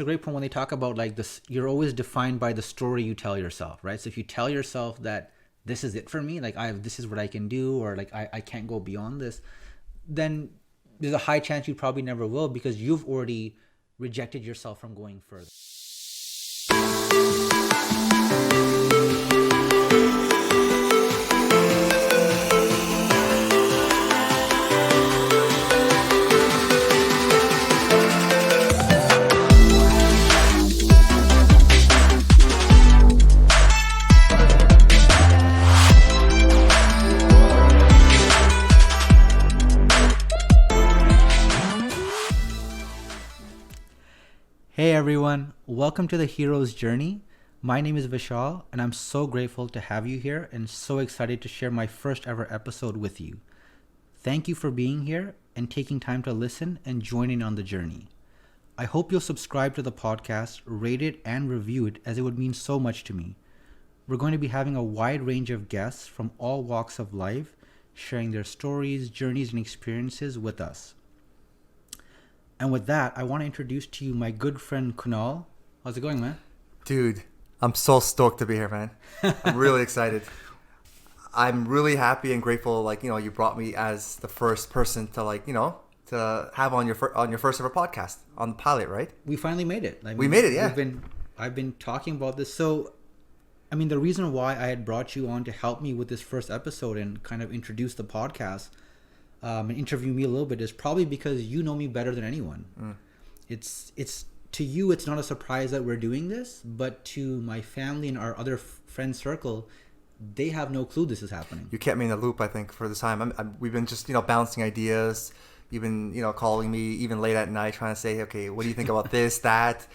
a great point when they talk about like this. You're always defined by the story you tell yourself, right? So if you tell yourself that this is it for me, like this is what I can do, or like I can't go beyond this, then there's a high chance you probably never will because you've already rejected yourself from going further. Hey everyone, welcome to the Hero's Journey. My name is Vishal and I'm so grateful to have you here and so excited to share my first ever episode with you. Thank you for being here and taking time to listen and join in on the journey. I hope you'll subscribe to the podcast, rate it and review it as it would mean so much to me. We're going to be having a wide range of guests from all walks of life, sharing their stories, journeys and experiences with us. And with that, I want to introduce to you my good friend Kunal. How's it going, man? Dude, I'm so stoked to be here, man. I'm really excited. I'm really happy and grateful. You brought me as the first person to to have on your first ever podcast on the pilot, right? We finally made it. We made it, yeah. I've been talking about this. So, the reason why I had brought you on to help me with this first episode and kind of introduce the podcast and interview me a little bit is probably because you know me better than anyone. It's to you, it's not a surprise that we're doing this, but to my family and our other friend circle, they have no clue this is happening. You kept me in the loop, I think, for this time. We've been just bouncing ideas. You've been calling me even late at night, trying to say, okay, what do you think about this, that?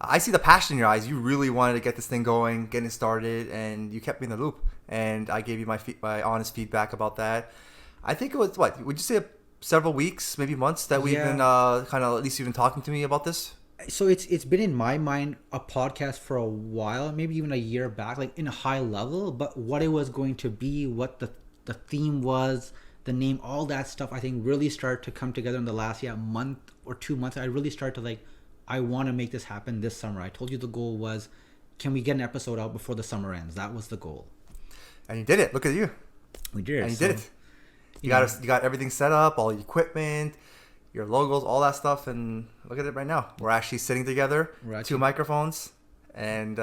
I see the passion in your eyes. You really wanted to get this thing going, getting it started, and you kept me in the loop. And I gave you my honest feedback about that. I think it was, would you say several weeks, maybe months that we've been kind of, at least you've been talking to me about this? So it's been in my mind a podcast for a while, maybe even a year back, like in a high level, but what it was going to be, what the theme was, the name, all that stuff, I think really started to come together in the last month or 2 months. I really started to I want to make this happen this summer. I told you the goal was, can we get an episode out before the summer ends? That was the goal. And you did it. Look at you. We did. And you did it. You got everything set up, all the equipment, your logos, all that stuff, and look at it right now. We're actually sitting together, two microphones, and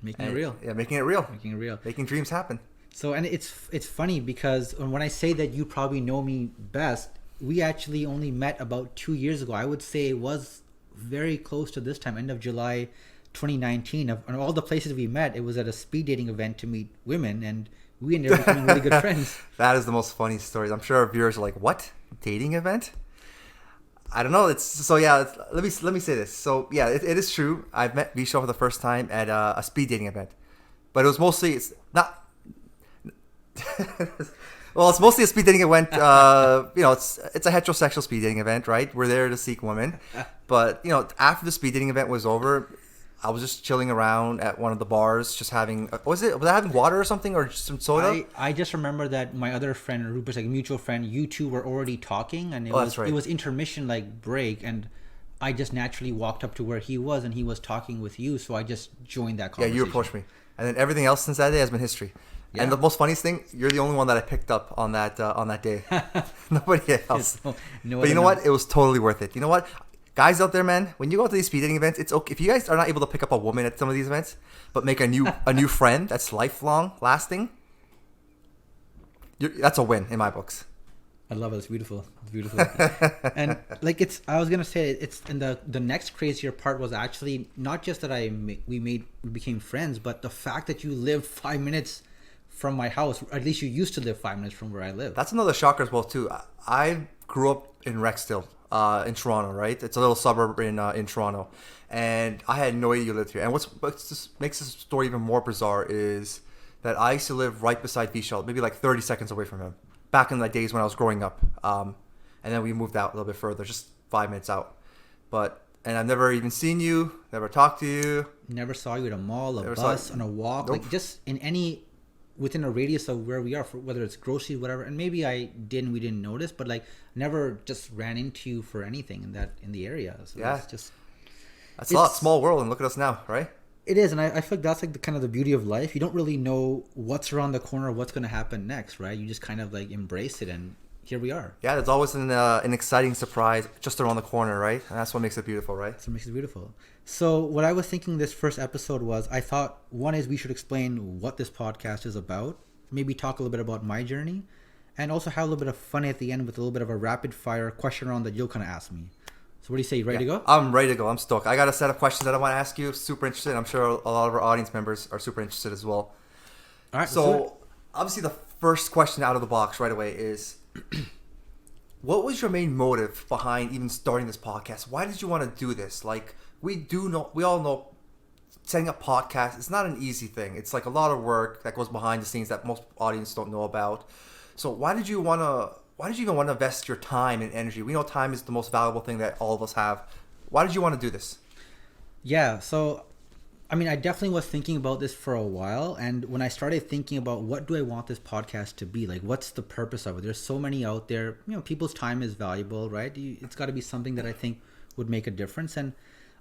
making it real. Yeah, making it real. Making it real. Making dreams happen. So, and it's funny because when I say that you probably know me best, we actually only met about 2 years ago. I would say it was very close to this time, end of July 2019. And all the places we met, it was at a speed dating event to meet women, and we ended up becoming really good friends. That is the most funny stories. I'm sure our viewers are like, "What? Dating event?" I don't know. Let me say this. So yeah, it is true. I've met Vishal for the first time at a speed dating event, but it's mostly a speed dating event. It's a heterosexual speed dating event, right? We're there to seek women, but after the speed dating event was over, I was just chilling around at one of the bars, just having was I having water or something, or just some soda? I just remember that my other friend, Rupert's a mutual friend, you two were already talking, and it was intermission break, and I just naturally walked up to where he was, and he was talking with you, so I just joined that conversation. Yeah, you approached me, and then everything else since that day has been history. Yeah. And the most funniest thing, you're the only one that I picked up on that day. Nobody else. But you know what? It was totally worth it. You know what? Guys out there, man, when you go to these speed dating events, it's okay if you guys are not able to pick up a woman at some of these events, but make a new friend that's lifelong, lasting. That's a win in my books. I love it. It's beautiful. It's beautiful. And I was gonna say, it's and the next crazier part was actually not just that we became friends, but the fact that you lived 5 minutes from my house. At least you used to live 5 minutes from where I live. That's another shocker as well too. I grew up in Rexdale. In Toronto, right? It's a little suburb in Toronto, and I had no idea you lived here. And what just makes this story even more bizarre is that I used to live right beside Vishal, maybe 30 seconds away from him, back in the days when I was growing up. And then we moved out a little bit further, just 5 minutes out. And I've never even seen you, never talked to you. Never saw you at a mall, a bus, on a walk, nope. Just in any within a radius of where we are, for whether it's groceries, whatever. And maybe we didn't notice, but never just ran into you for anything in the area. So yeah. It's just That's a lot small world, and look at us now, right? It is, and I feel like that's like the kind of the beauty of life. You don't really know what's around the corner, what's going to happen next, right? You just kind of like embrace it, and here we are. Yeah, there's always an exciting surprise just around the corner, right? And that's what makes it beautiful, right? So it makes it beautiful. So what I was thinking this first episode was, I thought one is we should explain what this podcast is about, maybe talk a little bit about my journey, and also have a little bit of fun at the end with a little bit of a rapid fire question round that you'll kind of ask me. So what do you say? You ready to go? I'm ready to go. I'm stoked. I got a set of questions that I want to ask you. Super interested. I'm sure a lot of our audience members are super interested as well. All right. So obviously the first question out of the box right away is, what was your main motive behind even starting this podcast? Why did you want to do this? Like, we all know setting up podcasts, it's not an easy thing. It's like a lot of work that goes behind the scenes that most audience don't know about. So why did you even want to invest your time and energy? We know time is the most valuable thing that all of us have. Why did you want to do this? Yeah, so I mean, I definitely was thinking about this for a while, and when I started thinking about what do I want this podcast to be, like what's the purpose of it? There's so many out there. You know, people's time is valuable, right? It's got to be something that I think would make a difference. And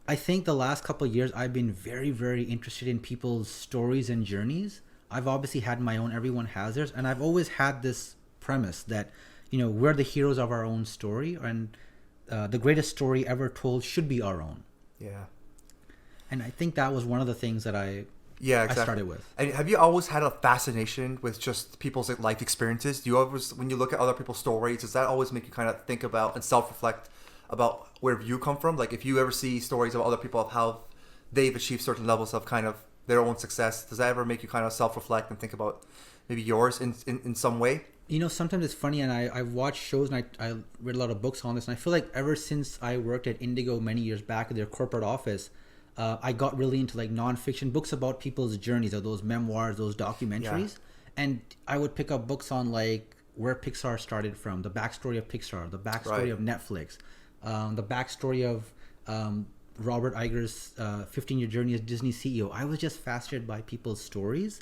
I think the last couple of years I've been very, very interested in people's stories and journeys. I've obviously had my own, everyone has theirs, and I've always had this premise that, you know, we're the heroes of our own story, and the greatest story ever told should be our own. Yeah. And I think that was one of the things that I started with. And have you always had a fascination with just people's life experiences? Do you always, when you look at other people's stories, does that always make you kind of think about and self-reflect about where you come from? Like if you ever see stories of other people of how they've achieved certain levels of kind of their own success, does that ever make you kind of self-reflect and think about maybe yours in some way? You know, sometimes it's funny, and I've watched shows, and I read a lot of books on this, and I feel like ever since I worked at Indigo many years back at their corporate office, I got really into like nonfiction books about people's journeys, or those memoirs, those documentaries. Yeah. And I would pick up books on like where Pixar started from, the backstory of Pixar, the backstory of Netflix, the backstory of Robert Iger's 15-year journey as Disney CEO. I was just fascinated by people's stories.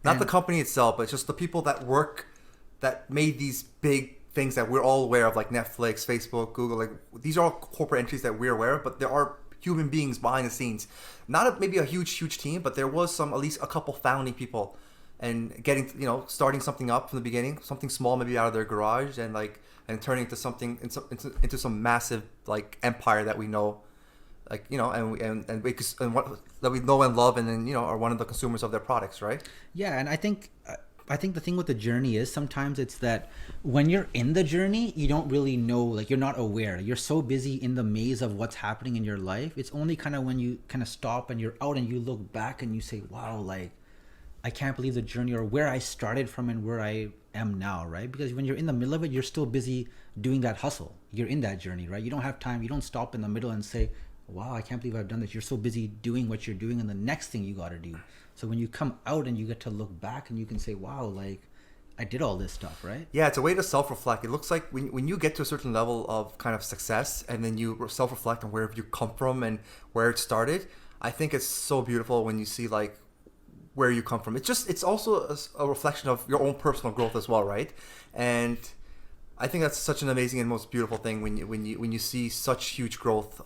Not the company itself, but just the people that made these big things that we're all aware of, like Netflix, Facebook, Google. Like these are all corporate entries that we're aware of, but there are human beings behind the scenes. Not maybe a huge team, but there was at least a couple founding people, and starting something up from the beginning, something small maybe out of their garage, and turning into something into some massive like empire that we know, that we know and love, and then are one of the consumers of their products, right? Yeah, and I think the thing with the journey is sometimes it's that when you're in the journey, you don't really know, like you're not aware. You're so busy in the maze of what's happening in your life. It's only kind of when you kind of stop and you're out and you look back and you say, wow, like I can't believe the journey, or where I started from and where I am now, right? Because when you're in the middle of it, you're still busy doing that hustle. You're in that journey, right? You don't have time. You don't stop in the middle and say, wow, I can't believe I've done this. You're so busy doing what you're doing and the next thing you got to do. So when you come out and you get to look back and you can say, wow, like I did all this stuff, right? Yeah, it's a way to self-reflect. It looks like when you get to a certain level of kind of success and then you self-reflect on where you come from and where it started, I think it's so beautiful when you see like where you come from. It's also a reflection of your own personal growth as well, right? And I think that's such an amazing and most beautiful thing when you see such huge growth,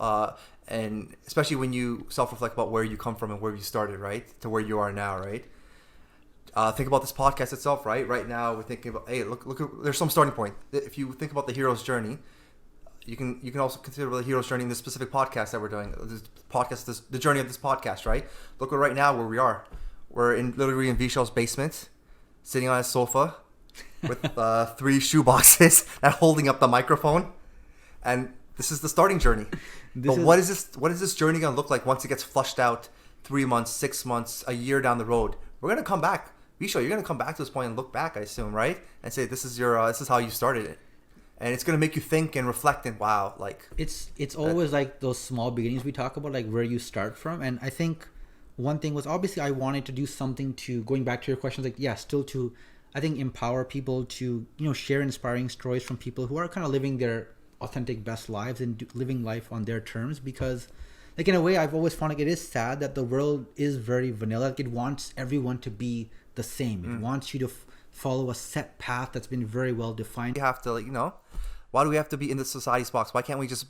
and especially when you self-reflect about where you come from and where you started, right, to where you are now, right? Think about this podcast itself, right? Right now we're thinking about, hey, look, there's some starting point. If you think about the hero's journey, you can also consider the hero's journey in this specific podcast that we're doing. The journey of this podcast, right? Look at right now where we are. We're literally in Vishal's basement, sitting on a sofa with 3 shoe boxes and holding up the microphone, and this is the starting journey. What is this journey going to look like once it gets flushed out 3 months, 6 months, a year down the road? We're going to come back. Vishal, you're going to come back to this point and look back, I assume, right? And say, this is how you started it. And it's going to make you think and reflect, and wow, like it's always like those small beginnings we talk about, like where you start from. And I think one thing was, obviously I wanted to do something to, going back to your questions, like still to, I think, empower people to, share inspiring stories from people who are kind of living their authentic best lives and living life on their terms. Because like in a way, I've always found like it is sad that the world is very vanilla. Like it wants everyone to be the same. It wants you to follow a set path that's been very well defined. You have to, why do we have to be in the society's box? Why can't we just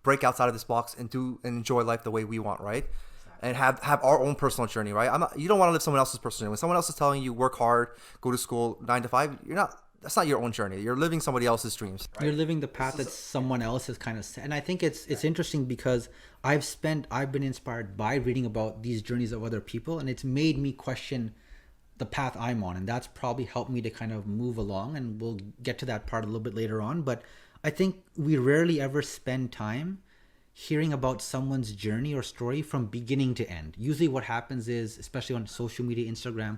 break outside of this box and enjoy life the way we want, right? And have our own personal journey, right? You don't want to live someone else's personal journey. When someone else is telling you work hard, go to school 9 to 5, that's not your own journey. You're living somebody else's dreams. Right? You're living the path that someone else has kind of set. And I think it's interesting because I've been inspired by reading about these journeys of other people, and it's made me question the path I'm on, and that's probably helped me to kind of move along, and we'll get to that part a little bit later on. But I think we rarely ever spend time hearing about someone's journey or story from beginning to end. Usually what happens is, especially on social media, Instagram,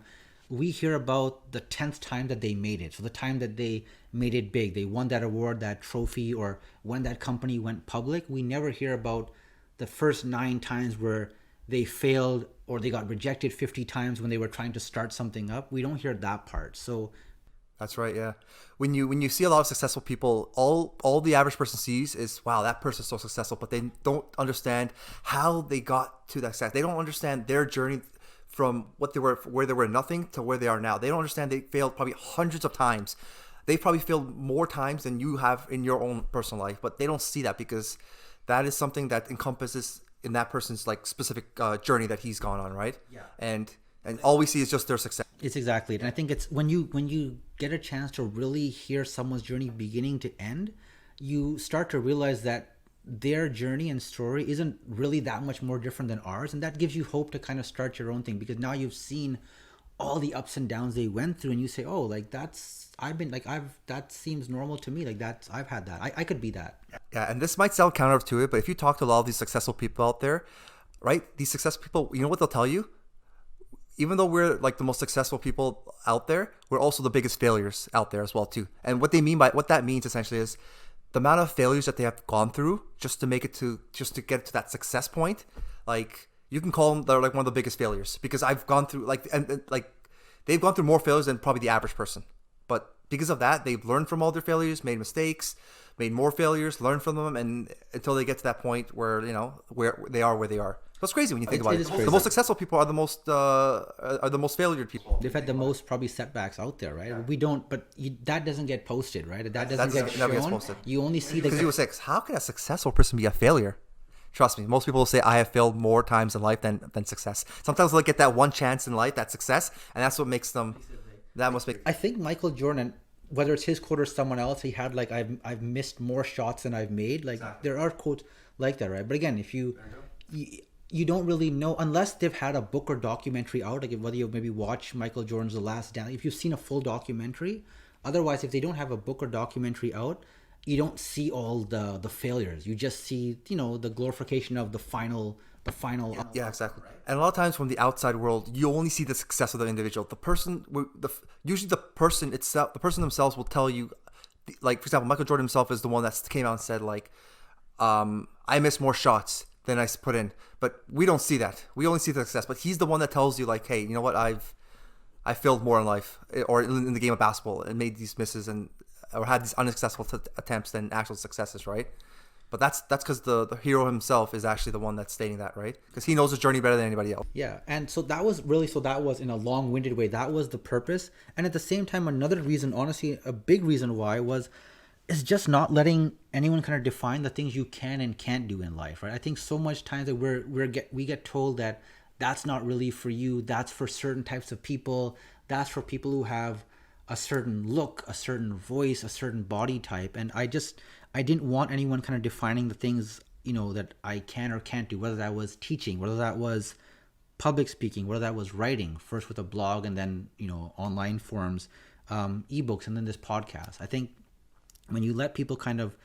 we hear about the 10th time that they made it. So the time that they made it big, they won that award, that trophy, or when that company went public. We never hear about the first 9 times where they failed or they got rejected 50 times when they were trying to start something up. We don't hear that part. So that's right, yeah. When you see a lot of successful people, all the average person sees is, wow, that person's so successful, but they don't understand how they got to that success. They don't understand their journey from where they were nothing to where they are now. They don't understand they failed probably hundreds of times. They probably failed more times than you have in your own personal life, but they don't see that because that is something that encompasses in that person's like specific journey that he's gone on, right? Yeah. And all we see is just their success. It's exactly it. And I think it's when you get a chance to really hear someone's journey beginning to end, you start to realize that their journey and story isn't really that much more different than ours. And that gives you hope to kind of start your own thing, because now you've seen all the ups and downs they went through, and you say, oh, like that seems normal to me. Like I've had that. I could be that. Yeah. And this might sound counter to it, but if you talk to a lot of these successful people out there, right? These successful people, you know what they'll tell you? Even though we're like the most successful people out there, we're also the biggest failures out there as well too. And what that means essentially is the amount of failures that they have gone through just to get to that success point. Like you can call them, they're like one of the biggest failures, because I've gone through and they've gone through more failures than probably the average person. But because of that, they've learned from all their failures, made mistakes, made more failures, learned from them, and until they get to that point where where they are. That's crazy when you think about it. The most successful people are the most failured people. They've had the most probably setbacks out there, right? Yeah. We don't, but that doesn't get posted, right? That doesn't get shown. Gets posted. You only see because you will say, how can a successful person be a failure? Trust me, most people will say I have failed more times in life than success. Sometimes they'll get that one chance in life, that success, and that's what makes them. That must make. I think Michael Jordan, whether it's his quote or someone else, he had like I've missed more shots than I've made. Like exactly. There are quotes like that, right? But again, if you don't really know unless they've had a book or documentary out, like whether you maybe watch Michael Jordan's The Last Dance, if you've seen a full documentary. Otherwise, if they don't have a book or documentary out, you don't see all the failures. You just see, the glorification of the final. Yeah, exactly. And a lot of times from the outside world, you only see the success of the individual. Usually the person themselves will tell you, like for example, Michael Jordan himself is the one that came out and said like, I missed more shots than I put in, but we don't see that. We only see the success. But he's the one that tells you like, hey, you know what? I failed more in life, or in the game of basketball, and made these misses or had these unsuccessful attempts than actual successes, right? But that's because the hero himself is actually the one that's stating that, right? Because he knows his journey better than anybody else. Yeah, and so that was in a long-winded way, that was the purpose. And at the same time, another reason, honestly, a big reason why is just not letting anyone kind of define the things you can and can't do in life, right? I think so much times that we get told that that's not really for you, that's for certain types of people, that's for people who have a certain look, a certain voice, a certain body type. And I didn't want anyone kind of defining the things, that I can or can't do, whether that was teaching, whether that was public speaking, whether that was writing, first with a blog and then, online forums, ebooks, and then this podcast. I think when you let people kind of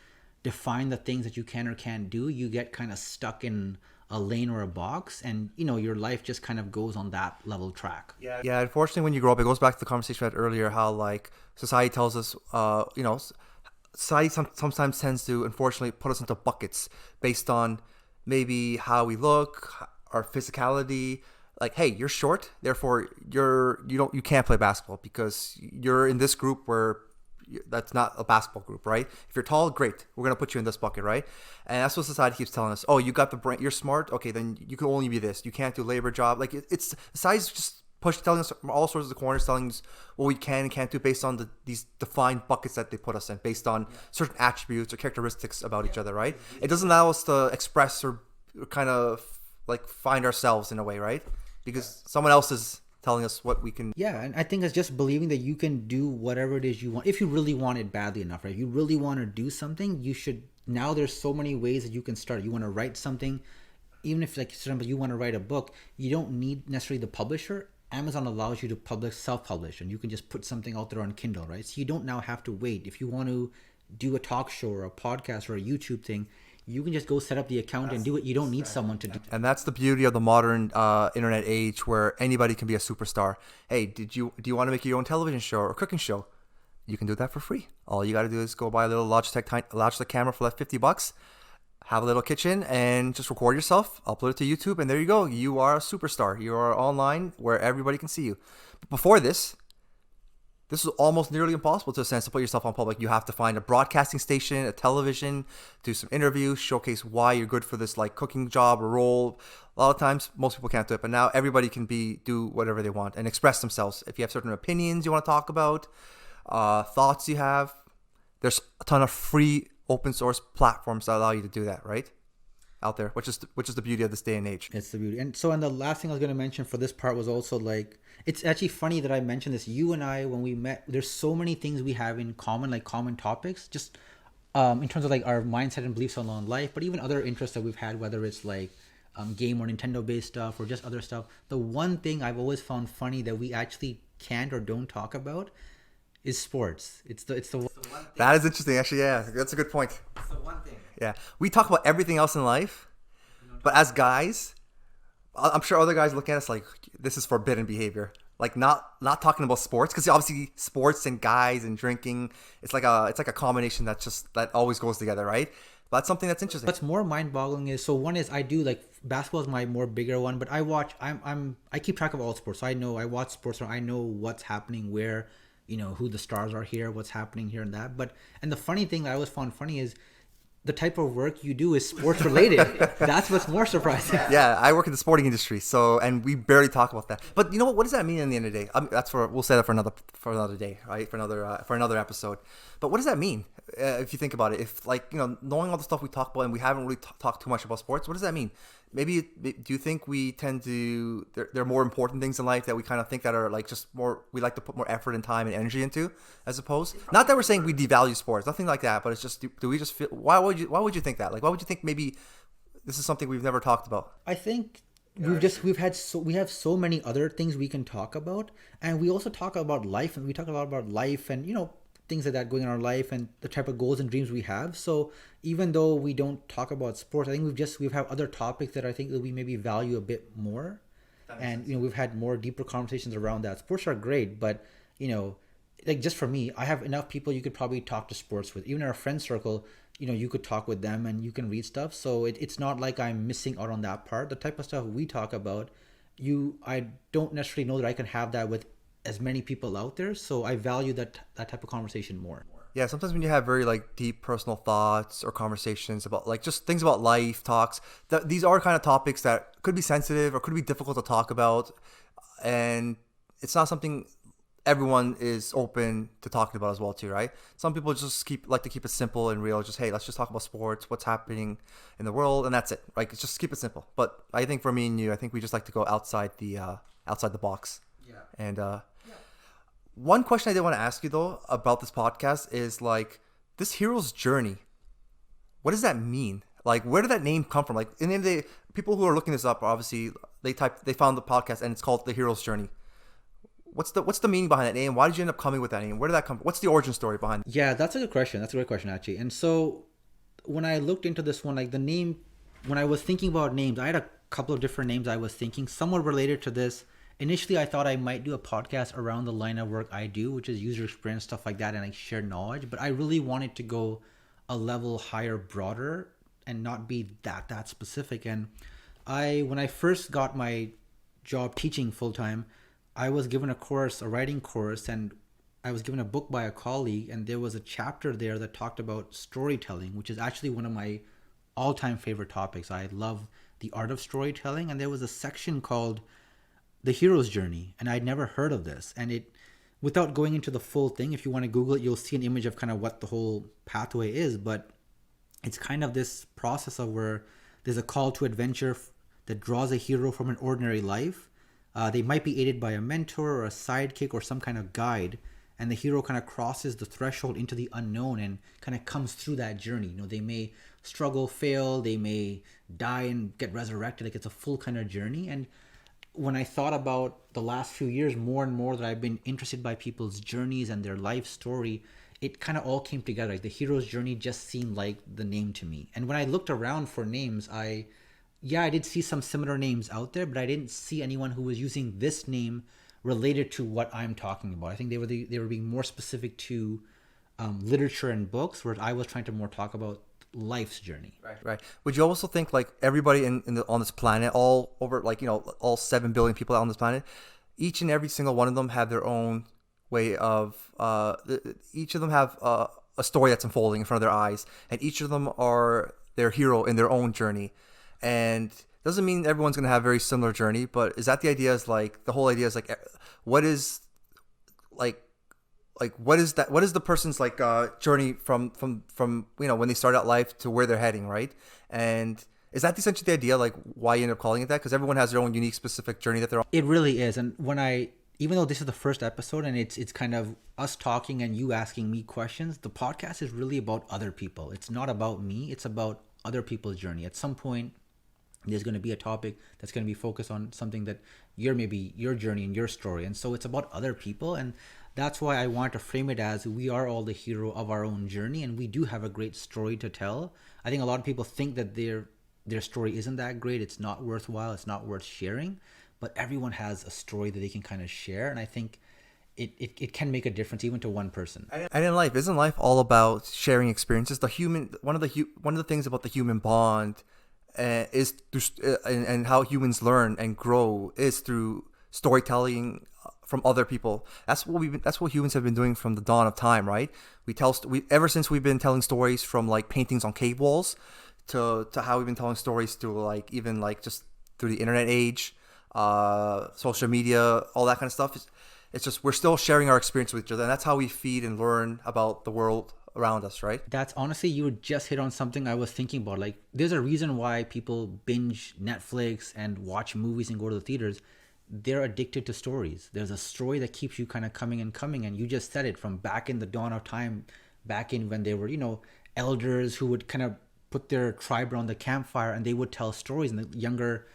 define the things that you can or can't do, you get kind of stuck in a lane or a box, and your life just kind of goes on that level track. Yeah. Unfortunately, when you grow up, it goes back to the conversation we had earlier, how like society tells us, society sometimes tends to unfortunately put us into buckets based on maybe how we look, our physicality. Like, hey, you're short, therefore you can't play basketball because you're in this group where that's not a basketball group, right? If you're tall, great, we're gonna put you in this bucket, right? And that's what society keeps telling us. Oh, you got the brain, you're smart, okay, then you can only be this. You can't do labor job. Like it's society's just telling us from all sorts of corners, telling us what we can and can't do based on these defined buckets that they put us in, based on certain attributes or characteristics about each other, right? It doesn't allow us to express or kind of like find ourselves in a way, right? Because someone else is telling us what we can. Yeah, and I think it's just believing that you can do whatever it is you want. If you really want it badly enough, right? If you really want to do something, you should. Now there's so many ways that you can start. You want to write something, even if, like, for example, you want to write a book, you don't need necessarily the publisher. Amazon allows you to self-publish, and you can just put something out there on Kindle, right? So you don't now have to wait. If you want to do a talk show or a podcast or a YouTube thing, you can just go set up the account and do it. You don't need someone to do. And that's the beauty of the modern internet age, where anybody can be a superstar. Hey, do you want to make your own television show or cooking show? You can do that for free. All you got to do is go buy a little Logitech camera for like $50, have a little kitchen, and just record yourself, upload it to YouTube, and there you go. You are a superstar. You are online where everybody can see you. But before this is almost nearly impossible to a sense to put yourself on public. You have to find a broadcasting station, a television, do some interviews, showcase why you're good for this like cooking job or role. A lot of times, most people can't do it, but now everybody can do whatever they want and express themselves. If you have certain opinions you want to talk about, thoughts you have, there's a ton of free open source platforms that allow you to do that, right? Out there, which is the beauty of this day and age. It's the beauty. And so, and the last thing I was going to mention for this part was also like, it's actually funny that I mentioned this. You and I, when we met, there's so many things we have in common, like common topics, just in terms of like our mindset and beliefs on life, but even other interests that we've had, whether it's like game or Nintendo based stuff or just other stuff. The one thing I've always found funny that we actually can't or don't talk about is sports. It's the one thing. That is interesting, actually. Yeah, that's a good point. It's the one thing. Yeah, we talk about everything else in life, but as guys, I'm sure other guys look at us like this is forbidden behavior. Like not talking about sports, because obviously sports and guys and drinking, it's like a combination that always goes together, right? But that's something that's interesting. What's more mind-boggling is, so one is I do like basketball is my more bigger one, but I keep track of all sports. So I watch sports, or I know what's happening where, who the stars are here, what's happening here and that. And the funny thing that I always found funny is the type of work you do is sports related. That's what's more surprising. Yeah, I work in the sporting industry, and we barely talk about that. But you know what does that mean in the end of the day? We'll say that for another day, right? For another episode. But what does that mean if you think about it? If knowing all the stuff we talk about and we haven't really talked too much about sports, what does that mean? Maybe do you think we tend to there are more important things in life that we kind of think that are like just more, we like to put more effort and time and energy into, as opposed, not that we're saying we devalue sports, nothing like that, but it's just, do we just feel, why would you think that? Like, why would you think maybe this is something we've never talked about? I think we have so many other things we can talk about, and we also talk about life, and we talk a lot about life and things like that going in our life and the type of goals and dreams we have. So even though we don't talk about sports, I think we've had other topics that I think that we maybe value a bit more, and we've had more deeper conversations around that. Sports are great, but like just for me, I have enough people you could probably talk to sports with. Even in our friend circle, you could talk with them and you can read stuff. So it's not like I'm missing out on that part. The type of stuff we talk about, I don't necessarily know that I can have that with as many people out there. So I value that type of conversation more. Yeah, sometimes when you have very like deep personal thoughts or conversations about like just things about life, talks, these are kind of topics that could be sensitive or could be difficult to talk about, and it's not something everyone is open to talking about as well too, right? Some people just like to keep it simple and real. Just, hey, let's just talk about sports, what's happening in the world, and that's it. Like, just keep it simple. But I think for me and you, I think we just like to go outside the box. Yeah. And one question I did want to ask you though about this podcast is like this hero's journey. What does that mean? Like, where did that name come from? Like, in the end of the day, people who are looking this up, obviously they found the podcast and it's called The Hero's Journey. What's the meaning behind that name? Why did you end up coming with that name? Where did that come from? What's the origin story behind it? Yeah, that's a good question. That's a great question, actually. And so when I looked into this one, like the name, when I was thinking about names, I had a couple of different names I was thinking, somewhat related to this. Initially, I thought I might do a podcast around the line of work I do, which is user experience, stuff like that, and like share knowledge. But I really wanted to go a level higher, broader, and not be that specific. And when I first got my job teaching full time, I was given a writing course, and I was given a book by a colleague, and there was a chapter there that talked about storytelling, which is actually one of my all-time favorite topics. I love the art of storytelling, and there was a section called the hero's journey, and I'd never heard of this. And it, without going into the full thing, if you want to Google it, you'll see an image of kind of what the whole pathway is. But it's kind of this process of where there's a call to adventure that draws a hero from an ordinary life. They might be aided by a mentor or a sidekick or some kind of guide, and the hero kind of crosses the threshold into the unknown and kind of comes through that journey. They may struggle, fail, they may die and get resurrected. Like, it's a full kind of journey. And when I thought about the last few years, more and more that I've been interested by people's journeys and their life story, it kind of all came together. Like, the hero's journey just seemed like the name to me. And when I looked around for names, I did see some similar names out there, but I didn't see anyone who was using this name related to what I'm talking about. I think they were being more specific to literature and books, whereas I was trying to more talk about life's journey. Right. Would you also think like everybody on this planet, all over, like, all 7 billion people on this planet, each and every single one of them have their own way of, each of them have a story that's unfolding in front of their eyes, and each of them are their hero in their own journey. And doesn't mean everyone's going to have a very similar journey, but is that the idea? Is like, the whole idea is like, what is what is that? What is the person's like journey from when they start out life to where they're heading, right? And is that essentially the idea, like why you end up calling it that? Because everyone has their own unique, specific journey that they're on. It really is. And even though this is the first episode and it's kind of us talking and you asking me questions, the podcast is really about other people. It's not about me. It's about other people's journey. At some point, there's going to be a topic that's going to be focused on something that maybe your journey and your story. And so it's about other people. And that's why I want to frame it as we are all the hero of our own journey, and we do have a great story to tell. I think a lot of people think that their story isn't that great. It's not worthwhile. It's not worth sharing. But everyone has a story that they can kind of share. And I think it can make a difference even to one person. And in life, isn't life all about sharing experiences? One of the things about the human bond is through, and how humans learn and grow is through storytelling from other people. That's what humans have been doing from the dawn of time, right? Ever since we've been telling stories, from like paintings on cave walls to how we've been telling stories through like even like just through the internet age, social media, all that kind of stuff. It's just we're still sharing our experience with each other, and that's how we feed and learn about the world around us, right? That's honestly, you would just hit on something I was thinking about. Like, there's a reason why people binge Netflix and watch movies and go to the theaters. They're addicted to stories. There's a story that keeps you kind of coming, and you just said it, from back in the dawn of time, back in when they were, elders who would kind of put their tribe around the campfire and they would tell stories, and the younger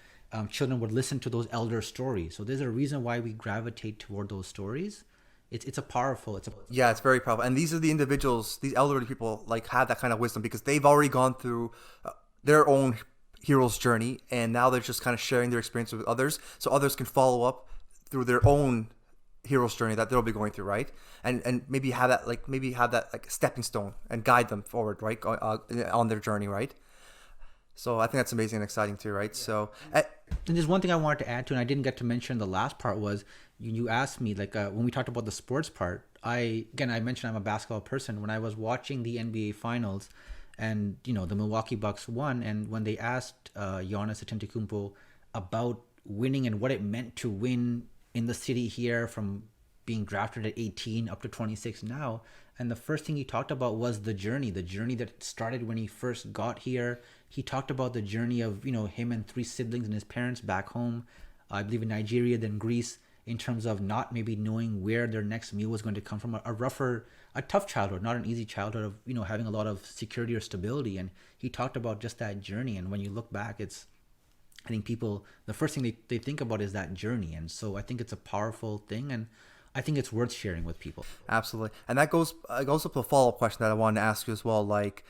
children would listen to those elder stories. So there's a reason why we gravitate toward those stories. It's very powerful. And these are the individuals, these elderly people, like, have that kind of wisdom because they've already gone through their own hero's journey, and now they're just kind of sharing their experience with others, so others can follow up through their own hero's journey that they'll be going through, right? And maybe have that like stepping stone and guide them forward, right, on their journey, right? So I think that's amazing and exciting too, right? So and there's one thing I wanted to add to, and I didn't get to mention the last part, was you asked me, like, when we talked about the sports part, I mentioned I'm a basketball person. When I was watching the NBA finals and the Milwaukee Bucks won, and when they asked Giannis Antetokounmpo about winning and what it meant to win in the city here, from being drafted at 18 up to 26 now, and the first thing he talked about was the journey that started when he first got here. He talked about the journey of him and 3 siblings and his parents back home, I believe in Nigeria, then Greece, in terms of not maybe knowing where their next meal was going to come from, a tough childhood, not an easy childhood of having a lot of security or stability. And he talked about just that journey. And when you look back, I think people, the first thing they think about is that journey. And so I think it's a powerful thing, and I think it's worth sharing with people. Absolutely. And that goes up to a follow-up question that I wanted to ask you as well. Like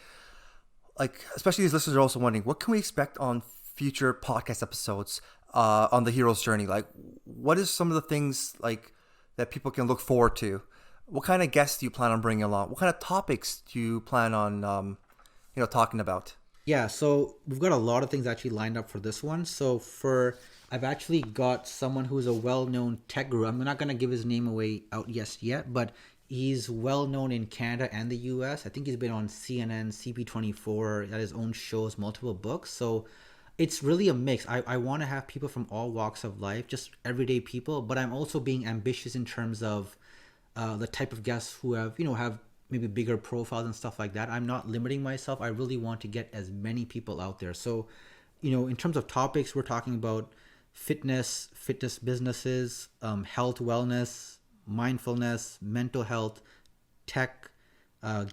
especially these listeners are also wondering, what can we expect on future podcast episodes on the hero's journey? Like, what is some of the things like that people can look forward to? What kind of guests do you plan on bringing along? What kind of topics do you plan on talking about? Yeah, so we've got a lot of things actually lined up for this one. So I've actually got someone who's a well-known tech guru. I'm not going to give his name away out yet, but he's well-known in Canada and the US. I think he's been on CNN, CP24, had his own shows, multiple books. So It's really a mix. I want to have people from all walks of life, just everyday people, but I'm also being ambitious in terms of the type of guests who have maybe bigger profiles and stuff like that. I'm not limiting myself. I really want to get as many people out there. So, in terms of topics, we're talking about fitness businesses, health, wellness, mindfulness, mental health, tech,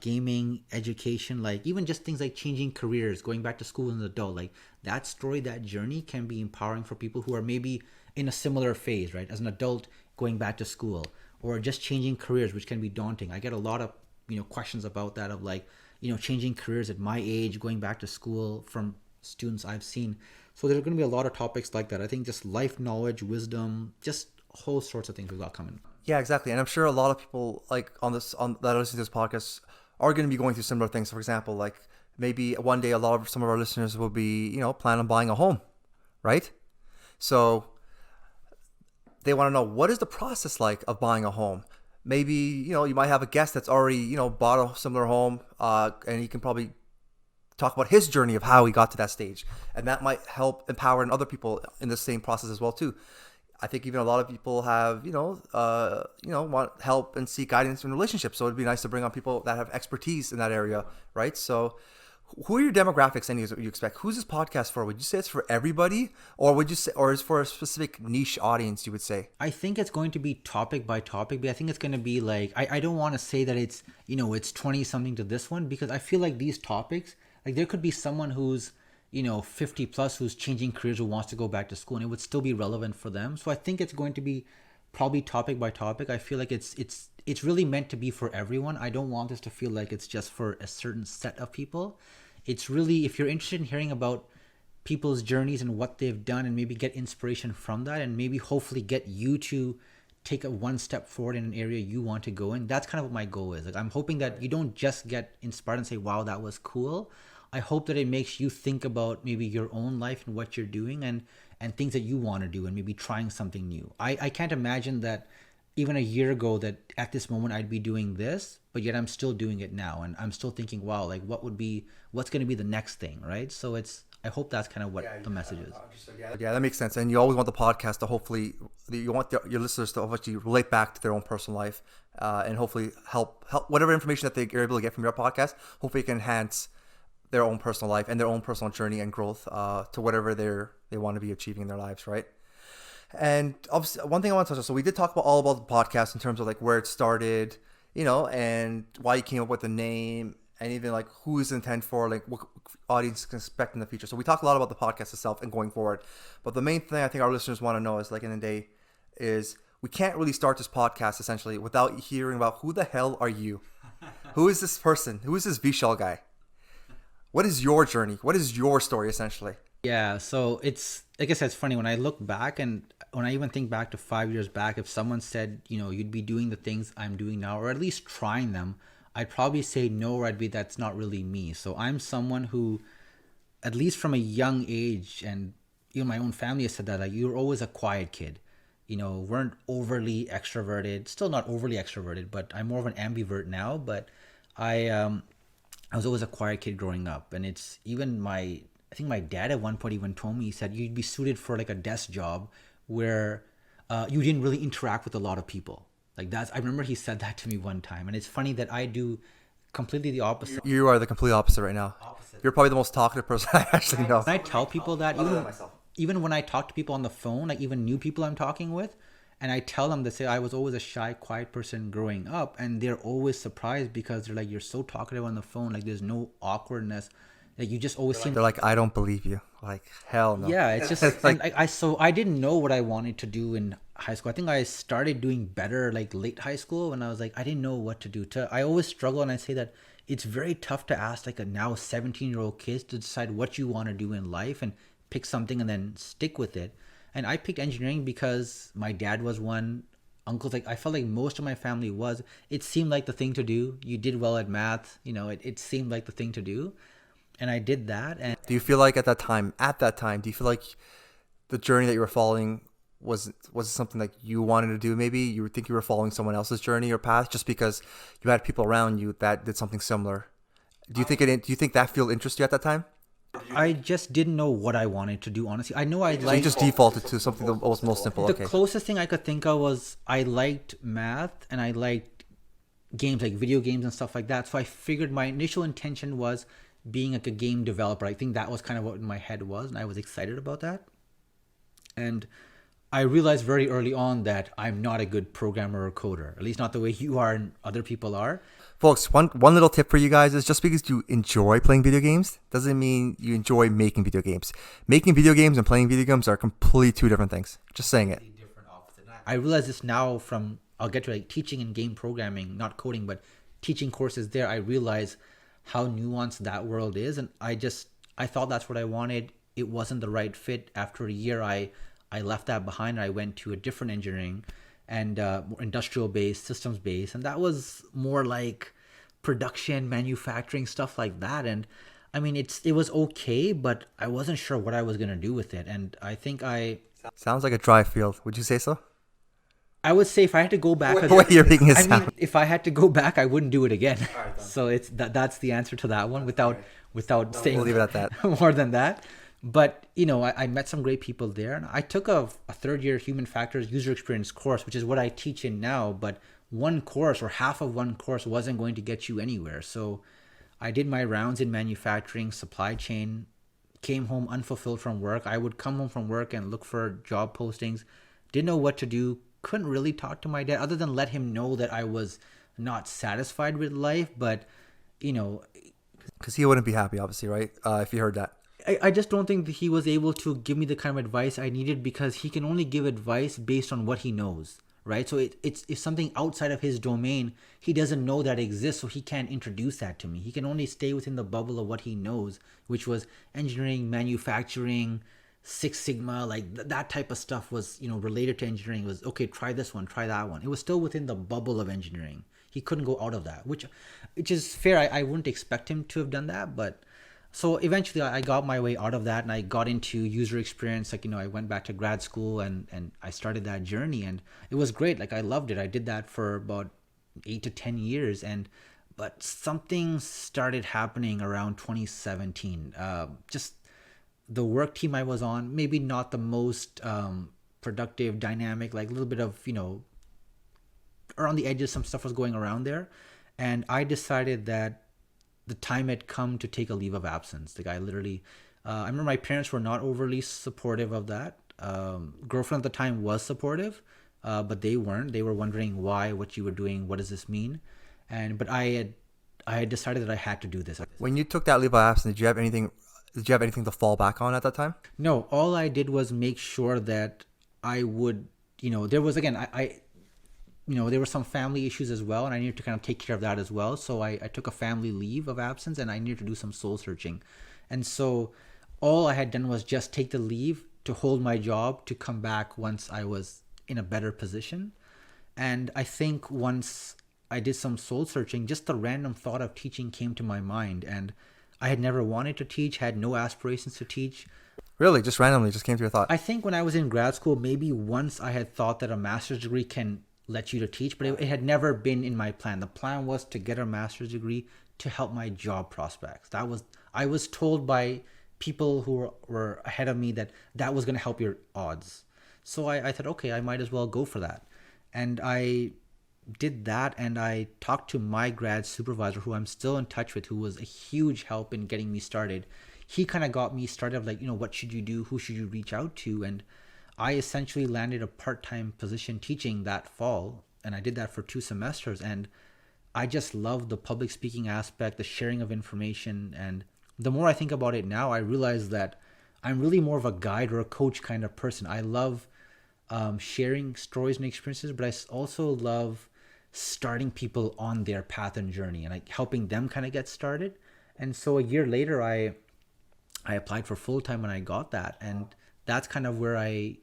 gaming, education, like even just things like changing careers, going back to school as an adult. Like that story, that journey can be empowering for people who are maybe in a similar phase, right? As an adult, going back to school or just changing careers, which can be daunting. I get a lot of questions about that, of like changing careers at my age, going back to school, from students I've seen. So there's going to be a lot of topics like that. I think just life knowledge, wisdom, just whole sorts of things we've got coming. Yeah, exactly. And I'm sure a lot of people like on that are listening to this podcast are going to be going through similar things. For example, like maybe one day some of our listeners will be, plan on buying a home, right? So they want to know, what is the process like of buying a home? Maybe, you might have a guest that's already, bought a similar home, and he can probably talk about his journey of how he got to that stage. And that might help empower other people in the same process as well too. I think even a lot of people have, want help and seek guidance in relationships. So it'd be nice to bring on people that have expertise in that area, right? So who are your demographics and you expect? Who's this podcast for? Would you say it's for everybody, or would you say, or is for a specific niche audience, you would say? I think it's going to be topic by topic, but I think it's going to be like, I don't want to say that it's, it's 20 something to this one, because I feel like these topics, like there could be someone who's, 50 plus, who's changing careers, who wants to go back to school, and it would still be relevant for them. So I think it's going to be probably topic by topic. I feel like it's really meant to be for everyone. I don't want this to feel like it's just for a certain set of people. It's really, if you're interested in hearing about people's journeys and what they've done, and maybe get inspiration from that, and maybe hopefully get you to take a one step forward in an area you want to go in. That's kind of what my goal is. Like, I'm hoping that you don't just get inspired and say, wow, that was cool. I hope that it makes you think about maybe your own life and what you're doing, and things that you want to do, and maybe trying something new. I can't imagine that even a year ago that at this moment I'd be doing this, but yet I'm still doing it now. And I'm still thinking, wow, like what's going to be the next thing, right? So I hope that's kind of what the message is. Yeah, that makes sense. And you always want the podcast to hopefully, you want your listeners to hopefully relate back to their own personal life, and hopefully help whatever information that they're able to get from your podcast, hopefully it can enhance their own personal life and their own personal journey and growth to whatever they want to be achieving in their lives, right? And obviously, one thing I want to touch on, so we did talk all about the podcast in terms of like where it started, and why you came up with the name, and even like who is intent for, like what audience can expect in the future. So we talked a lot about the podcast itself and going forward. But the main thing I think our listeners want to know is, like, in the day, is we can't really start this podcast essentially without hearing about who the hell are you? Who is this person? Who is this Vishal guy? What is your journey? What is your story essentially? Yeah, so it's, like I said, it's funny when I look back, and when I even think back to 5 years back, if someone said, you'd be doing the things I'm doing now, or at least trying them, I'd probably say no, or I'd be, that's not really me. So I'm someone who, at least from a young age, and even my own family has said that, like, you're always a quiet kid. Weren't overly extroverted, still not overly extroverted, but I'm more of an ambivert now. But I was always a quiet kid growing up, and it's even I think my dad at one point even told me, he said, you'd be suited for like a desk job where you didn't really interact with a lot of people. Like I remember he said that to me one time, and it's funny that I do completely the opposite. You are the complete opposite right now. You're probably the most talkative person I actually know. I tell people that, even when I talk to people on the phone, like even new people I'm talking with, and I tell them, they say I was always a shy, quiet person growing up, and they're always surprised because they're like, you're so talkative on the phone, like there's no awkwardness, like you just always seem. They're like, I don't believe you. Like, hell no. Yeah, it's just like, I didn't know what I wanted to do in high school. I think I started doing better like late high school, when I was like, I didn't know what to do. I always struggle, and I say that it's very tough to ask like a now 17-year-old kid to decide what you want to do in life and pick something and then stick with it. And I picked engineering because my dad was one, uncles, like I felt like most of my family was. It seemed like the thing to do. You did well at math, it seemed like the thing to do. And I did that. And do you feel like at that time, do you feel like the journey that you were following was something like you wanted to do? Maybe you think you were following someone else's journey or path just because you had people around you that did something similar. Do you think that field interested you at that time? I just didn't know what I wanted to do, honestly. I know I So you liked just defaulted to something that was most simple. the Okay. closest thing I could think of was I liked math and I liked games, like video games and stuff like that. So I figured my initial intention was being like a game developer. I think that was kind of what my head was, and I was excited about that. And I realized very early on that I'm not a good programmer or coder, at least not the way you are and other people are. Folks, one little tip for you guys is just because you enjoy playing video games doesn't mean you enjoy making video games. Making video games and playing video games are completely two different things. Just saying it. I realize this now from I'll get to like teaching and game programming, not coding, but teaching courses there. I realize how nuanced that world is, and I thought that's what I wanted. It wasn't the right fit. After a year, I left that behind. I went to a different engineering and more industrial based, systems based, and that was more like production, manufacturing stuff like that. And I mean, it was okay, but I wasn't sure what I was gonna do with it. And I think Sounds like a dry field. Would you say so? I would say if I had to go back, The way you're making it I sound. mean, if I had to go back, I wouldn't do it again. So that's the answer to that one without saying We'll leave it at that. more than that. But I met some great people there, and I took a third year human factors user experience course, which is what I teach in now. But one course or half of one course wasn't going to get you anywhere. So I did my rounds in manufacturing, supply chain, came home unfulfilled from work. I would come home from work and look for job postings. Didn't know what to do. Couldn't really talk to my dad other than let him know that I was not satisfied with life. But, you know, Because he wouldn't be happy, obviously, right? If he heard that. I just don't think that he was able to give me the kind of advice I needed because he can only give advice based on what he knows, right? So it's something outside of his domain. He doesn't know that exists, so he can't introduce that to me. He can only stay within the bubble of what he knows, which was engineering, manufacturing, Six Sigma, like that type of stuff was, related to engineering. Was okay, try this one, try that one. It was still within the bubble of engineering. He couldn't go out of that, which is fair. I wouldn't expect him to have done that, but so eventually I got my way out of that and I got into user experience. Like, I went back to grad school and I started that journey, and it was great. Like, I loved it. I did that for about 8 to 10 years, but something started happening around 2017. Just the work team I was on, maybe not the most productive, dynamic, like a little bit of, around the edges, some stuff was going around there. And I decided that the time had come to take a leave of absence. Like, I literally, I remember my parents were not overly supportive of that. Girlfriend at the time was supportive, but they weren't. They were wondering why, what you were doing, what does this mean? But I had decided that I had to do this. When you took that leave of absence, did you have anything? Did you have anything to fall back on at that time? No, all I did was make sure that I would, there was, again, there were some family issues as well, and I needed to kind of take care of that as well. So I took a family leave of absence, and I needed to do some soul searching. And so all I had done was just take the leave to hold my job to come back once I was in a better position. And I think once I did some soul searching, just the random thought of teaching came to my mind. And I had never wanted to teach, had no aspirations to teach. Really, just randomly, just came to your thought. I think when I was in grad school, maybe once I had thought that a master's degree can let you to teach, but it had never been in my plan. The plan was to get a master's degree to help my job prospects. I was told by people who were ahead of me that was going to help your odds. So I thought, okay, I might as well go for that. And I did that, and I talked to my grad supervisor, who I'm still in touch with, who was a huge help in getting me started. He kind of got me started of like, what should you do? Who should you reach out to? And I essentially landed a part-time position teaching that fall, and I did that for 2 semesters. And I just love the public speaking aspect, the sharing of information. And the more I think about it now, I realize that I'm really more of a guide or a coach kind of person. I love sharing stories and experiences, but I also love starting people on their path and journey and like helping them kind of get started. And so a year later, I applied for full-time when I got that, and that's kind of where I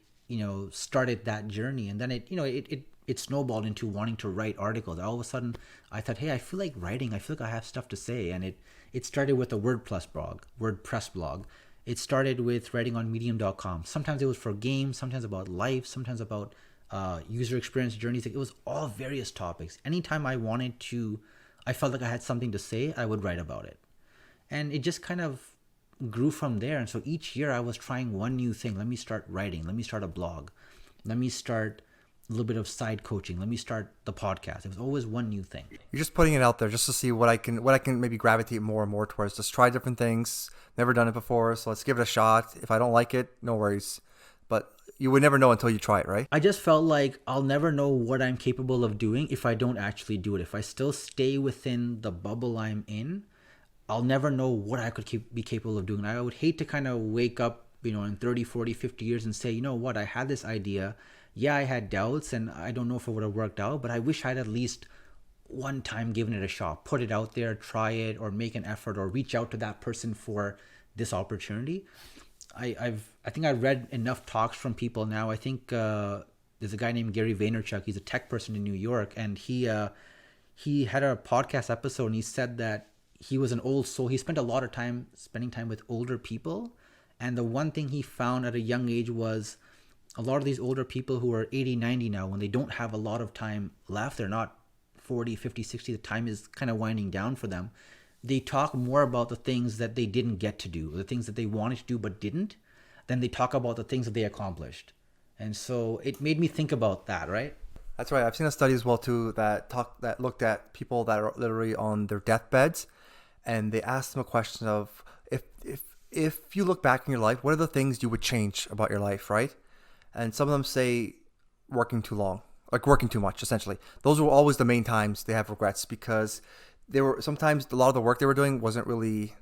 started that journey. And then it snowballed into wanting to write articles. All of a sudden I thought, hey, I feel like writing. I feel like I have stuff to say. And it started with a WordPress blog. It started with writing on medium.com. Sometimes it was for games, sometimes about life, sometimes about user experience journeys. Like, it was all various topics. Anytime I felt like I had something to say, I would write about it. And it just kind of grew from there. And so each year I was trying one new thing. Let me start writing. Let me start a blog. Let me start a little bit of side coaching. Let me start the podcast. It was always one new thing. You're just putting it out there just to see what I can maybe gravitate more and more towards. Just try different things. Never done it before, so let's give it a shot. If I don't like it, no worries. But you would never know until you try it, right? I just felt like I'll never know what I'm capable of doing if I don't actually do it. If I still stay within the bubble I'm in, I'll never know what I could be capable of doing. I would hate to kind of wake up, in 30, 40, 50 years and say, you know what, I had this idea. Yeah, I had doubts and I don't know if it would have worked out, but I wish I'd at least one time given it a shot, put it out there, try it, or make an effort, or reach out to that person for this opportunity. I think I read enough talks from people now. I think there's a guy named Gary Vaynerchuk. He's a tech person in New York, and he had a podcast episode, and he said that he was an old soul. He spent a lot of time spending time with older people, and the one thing he found at a young age was a lot of these older people who are 80, 90 now, when they don't have a lot of time left, they're not 40, 50, 60, the time is kind of winding down for them. They talk more about the things that they didn't get to do, the things that they wanted to do but didn't, than they talk about the things that they accomplished. And so it made me think about that, right? That's right. I've seen a study as well too that looked at people that are literally on their deathbeds, and they asked them a question of if you look back in your life, what are the things you would change about your life, right? And some of them say working too long, like working too much, essentially. Those were always the main times they have regrets, because they were sometimes a lot of the work they were doing wasn't really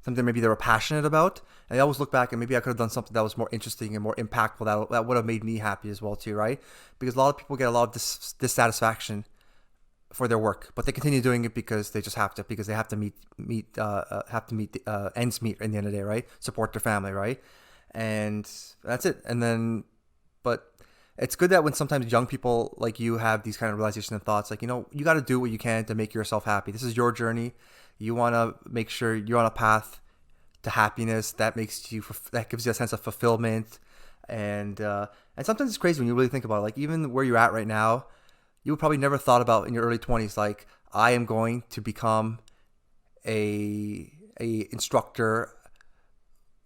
something maybe they were passionate about. And they always look back and maybe I could have done something that was more interesting and more impactful that would have made me happy as well too, right? Because a lot of people get a lot of dissatisfaction for their work, but they continue doing it because they just have to, because they have to meet ends meet in the end of the day, right? Support their family, right? And that's it. And then, but it's good that when sometimes young people like you have these kind of realizations and thoughts, like, you got to do what you can to make yourself happy. This is your journey. You want to make sure you're on a path to happiness that gives you a sense of fulfillment. And sometimes it's crazy when you really think about it. Like, even where you're at right now, you would probably never thought about in your early 20s, like, I am going to become a instructor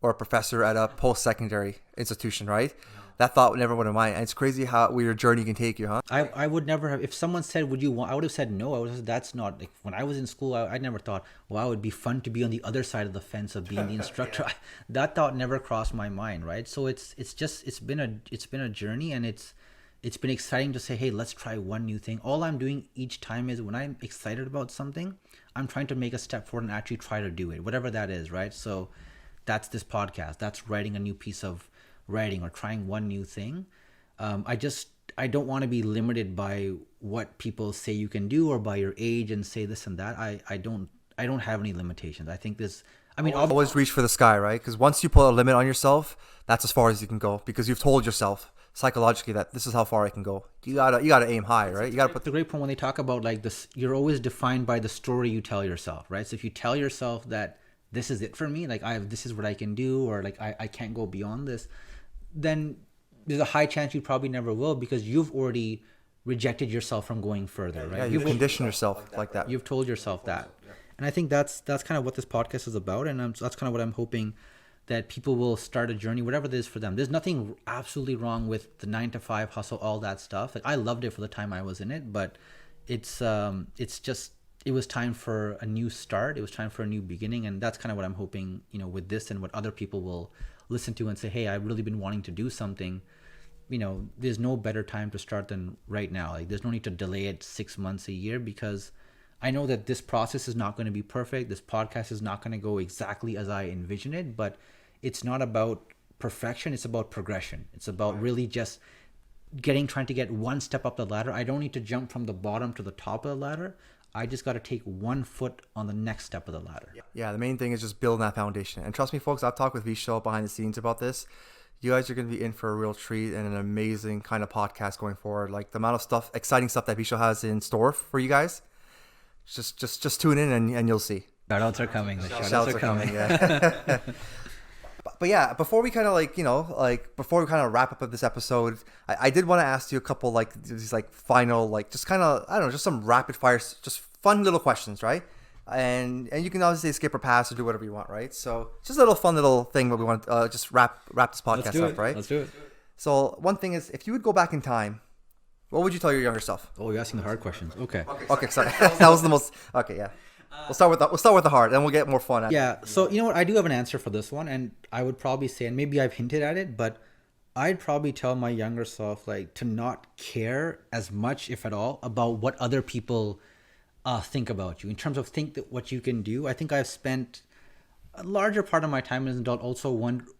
or a professor at a post-secondary institution, right? That thought never went in mind. And it's crazy where your journey can take you, huh? I would never have, if someone said, would you want, I would have said no. I would have said, that's not, like, when I was in school, I never thought, wow, it would be fun to be on the other side of the fence of being the instructor. Yeah. That thought never crossed my mind, right? So it's been a journey, and it's been exciting to say, hey, let's try one new thing. All I'm doing each time is when I'm excited about something, I'm trying to make a step forward and actually try to do it, whatever that is, right? So that's this podcast. That's writing a new piece of writing or trying one new thing. I don't want to be limited by what people say you can do or by your age and say this and that. I don't have any limitations. I think always reach for the sky, right? Because once you put a limit on yourself, that's as far as you can go, because you've told yourself psychologically that this is how far I can go. You gotta aim high, right? You gotta put the great point when they talk about, like, this, you're always defined by the story you tell yourself, right? So if you tell yourself that this is it for me, like, this is what I can do, or like I can't go beyond this, then there's a high chance you probably never will, because you've already rejected yourself from going further, right? Yeah, you've conditioned yourself like that. You've told yourself that. And I think that's kind of what this podcast is about, and that's kind of what I'm hoping, that people will start a journey, whatever it is for them. There's nothing absolutely wrong with the 9-to-5 hustle, all that stuff. Like, I loved it for the time I was in it, but it's just, it was time for a new start. It was time for a new beginning, and that's kind of what I'm hoping, with this, and what other people will listen to and say, hey, I've really been wanting to do something. There's no better time to start than right now. Like, there's no need to delay it 6 months, a year, because I know that this process is not going to be perfect. This podcast is not going to go exactly as I envision it, but it's not about perfection. It's about progression. It's about really just trying to get one step up the ladder. I don't need to jump from the bottom to the top of the ladder. I just got to take 1 foot on the next step of the ladder. Yeah, the main thing is just building that foundation. And trust me, folks, I've talked with Vishal behind the scenes about this. You guys are going to be in for a real treat and an amazing kind of podcast going forward. Like, the amount of exciting stuff that Vishal has in store for you guys. Just tune in and you'll see. Shoutouts are coming. The shoutouts are coming. Yeah. But yeah, before we kind of wrap up this episode, I did want to ask you a couple, like, these, like, final, like, just kind of, I don't know, just some rapid fire, just fun little questions, right? and you can obviously skip or pass or do whatever you want, right? So just a little fun little thing, but we want to just wrap this podcast up, right? Let's do it. So one thing is, if you would go back in time, what would you tell your younger self? Oh, you're asking the hard questions. Okay. Okay, sorry. That was the most. Okay, yeah. We'll start with the hard, then we'll get more fun. Yeah. So you know what? I do have an answer for this one, and I would probably say, and maybe I've hinted at it, but I'd probably tell my younger self like to not care as much, if at all, about what other people think about you in terms of think that what you can do. I think I've spent a larger part of my time as an adult also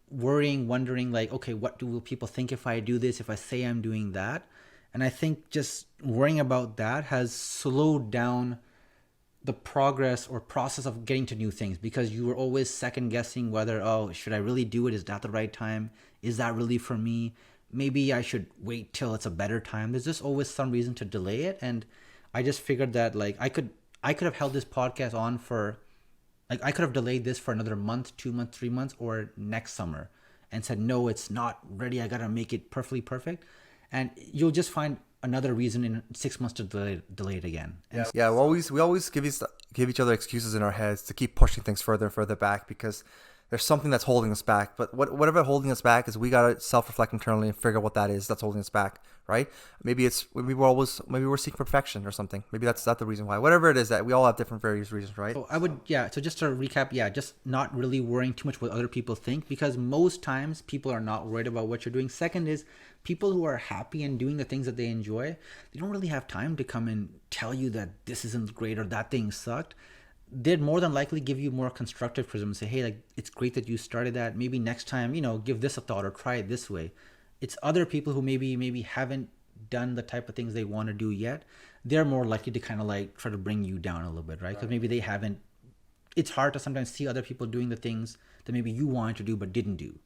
wondering like, okay, what do people think if I do this, if I say I'm doing that? And I think just worrying about that has slowed down the progress or process of getting to new things, because you were always second guessing whether, oh, should I really do it? Is that the right time? Is that really for me? Maybe I should wait till it's a better time. There's just always some reason to delay it. And I just figured that like I could have held this podcast on for like, I could have delayed this for another month, 2 months, 3 months, or next summer, and said, no, it's not ready. I got to make it perfectly perfect. And you'll just find another reason in 6 months to delay it again. Yeah. We always give each other excuses in our heads to keep pushing things further and further back, because there's something that's holding us back. But whatever holding us back is, we gotta self-reflect internally and figure out what that is that's holding us back, right? Maybe we're seeking perfection or something. Maybe that's not the reason why. Whatever it is, that we all have different various reasons, right? So just to recap, just not really worrying too much what other people think, because most times people are not worried about what you're doing. Second is, people who are happy and doing the things that they enjoy, they don't really have time to come and tell you that this isn't great or that thing sucked. They'd more than likely give you more constructive criticism and say, hey, like, it's great that you started that. Maybe next time, give this a thought or try it this way. It's other people who maybe haven't done the type of things they want to do yet. They're more likely to kind of like try to bring you down a little bit, right? Because maybe they haven't. It's hard to sometimes see other people doing the things that maybe you wanted to do but didn't do,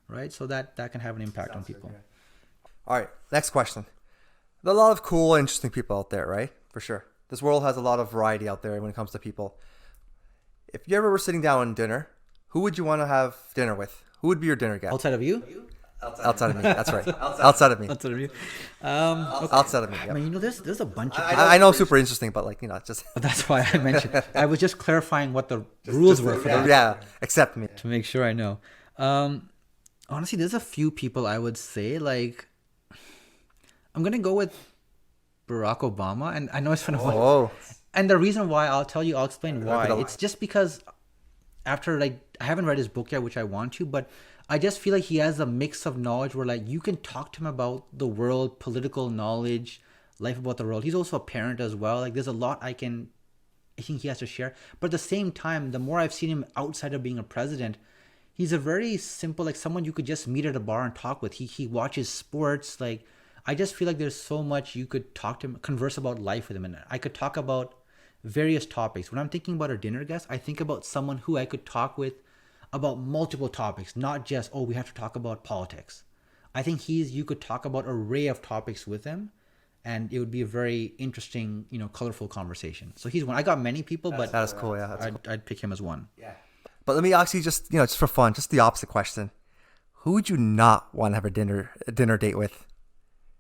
right? So that can have an impact on people. Good, yeah. All right, next question. There are a lot of cool, interesting people out there, right? For sure. This world has a lot of variety out there when it comes to people. If you ever were sitting down on dinner, who would you want to have dinner with? Who would be your dinner guest? Outside of you? Outside of me. That's right. Outside of me. Outside of you. Outside of me. Yep. I mean, there's a bunch of. I know, super interesting, but it's just. That's why I mentioned. I was just clarifying what the rules were for that. Yeah, except me. To make sure I know. Honestly, there's a few people I would say, like, I'm gonna go with Barack Obama, and I know it's kind of Oh. And the reason why, I'll explain why. It's just because after, like, I haven't read his book yet, which I want to, but I just feel like he has a mix of knowledge where, like, you can talk to him about the world, political knowledge, life about the world. He's also a parent as well. Like, there's a lot I think he has to share. But at the same time, the more I've seen him outside of being a president, he's a very simple, like, someone you could just meet at a bar and talk with. He watches sports. Like, I just feel like there's so much you could talk to him, converse about life with him. And I could talk about various topics. When I'm thinking about a dinner guest, I think about someone who I could talk with about multiple topics, not just, oh, we have to talk about politics. I think you could talk about an array of topics with him, and it would be a very interesting, colorful conversation. So he's one. I got many people, but that's cool. Yeah, I'd pick him as one. Yeah. But let me ask you just for fun, just the opposite question. Who would you not want to have a dinner date with?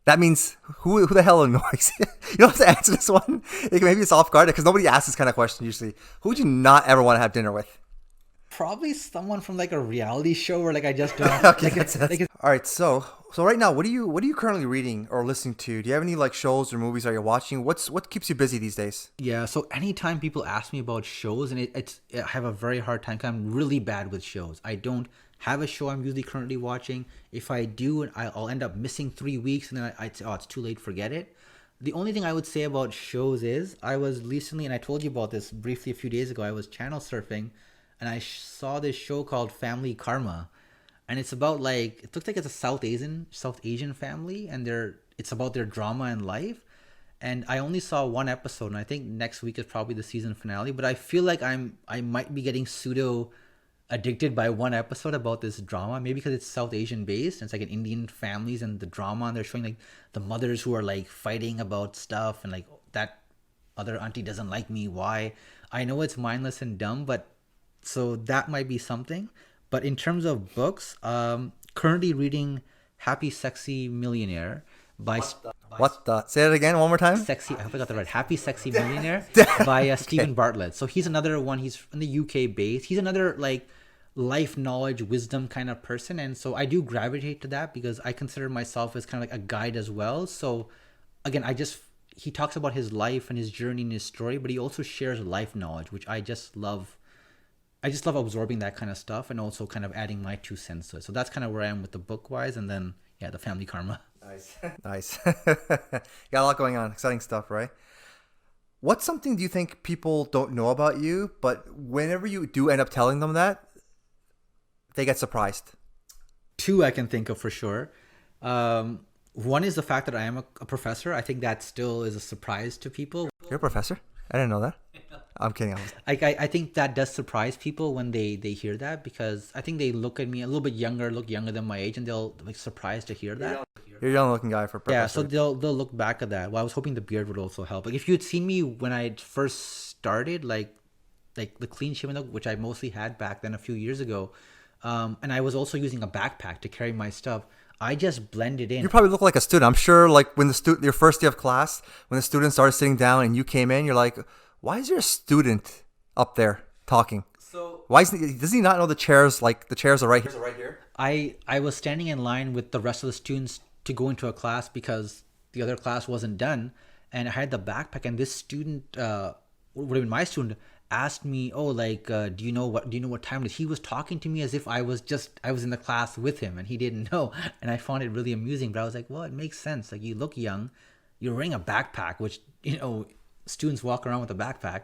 That means who the hell annoys you? You don't have to answer this one. Maybe it's off guard because nobody asks this kind of question usually. Who would you not ever want to have dinner with? Probably someone from like a reality show where like I just don't. Okay, all right. So right now, what are you currently reading or listening to? Do you have any like shows or movies are you watching? What keeps you busy these days? Yeah. So anytime people ask me about shows, and I have a very hard time. 'Cause I'm really bad with shows. I don't have a show I'm usually currently watching. If I do, I'll end up missing 3 weeks, and then I'd say, oh, it's too late, forget it. The only thing I would say about shows is I was recently, and I told you about this briefly a few days ago, I was channel surfing, and I saw this show called Family Karma. And it's about like, it looks like it's a South Asian family, and it's about their drama in life. And I only saw one episode, and I think next week is probably the season finale, but I feel like I might be getting pseudo addicted by one episode about this drama, maybe because it's South Asian based and it's like an Indian families and the drama, and they're showing like the mothers who are like fighting about stuff and like that other auntie doesn't like me, why? I know it's mindless and dumb, but so that might be something. But in terms of books, currently reading Happy Sexy Millionaire by What the? Say it again one more time. Sexy, I hope I got that right. Happy Sexy Millionaire by Stephen Bartlett. So he's another one. He's in the UK based. He's another like life knowledge, wisdom kind of person. And so I do gravitate to that because I consider myself as kind of like a guide as well. So again, he talks about his life and his journey and his story, but he also shares life knowledge, which I just love. I just love absorbing that kind of stuff and also kind of adding my 2 cents to it. So that's kind of where I am with the book wise. And then, yeah, the family karma. Nice. Nice. Got a lot going on. Exciting stuff, right? What's something do you think people don't know about you, but whenever you do end up telling them that, they get surprised? 2 I can think of for sure. One is the fact that I am a professor. I think that still is a surprise to people. You're a professor? I didn't know that. I'm kidding. I think that does surprise people when they hear that, because I think they look at me a little bit younger, look younger than my age, and they'll like surprised to hear that. You're a young looking guy for a professor. Yeah, so they'll look back at that. Well, I was hoping the beard would also help. Like if you had seen me when I first started, like the clean shaven look, which I mostly had back then a few years ago, and I was also using a backpack to carry my stuff. I just blended in. You probably look like a student. I'm sure, like when your first day of class, when the students started sitting down and you came in, you're like, "Why is there a student up there talking? So does he not know the chairs? Like the chairs are right here. I was standing in line with the rest of the students to go into a class because the other class wasn't done, and I had the backpack. And this student, would have been my student, asked me, "Oh, like, do you know what time it is?" He was talking to me as if I was in the class with him, and he didn't know. And I found it really amusing. But I was like, "Well, it makes sense. Like, you look young, you're wearing a backpack, which students walk around with a backpack,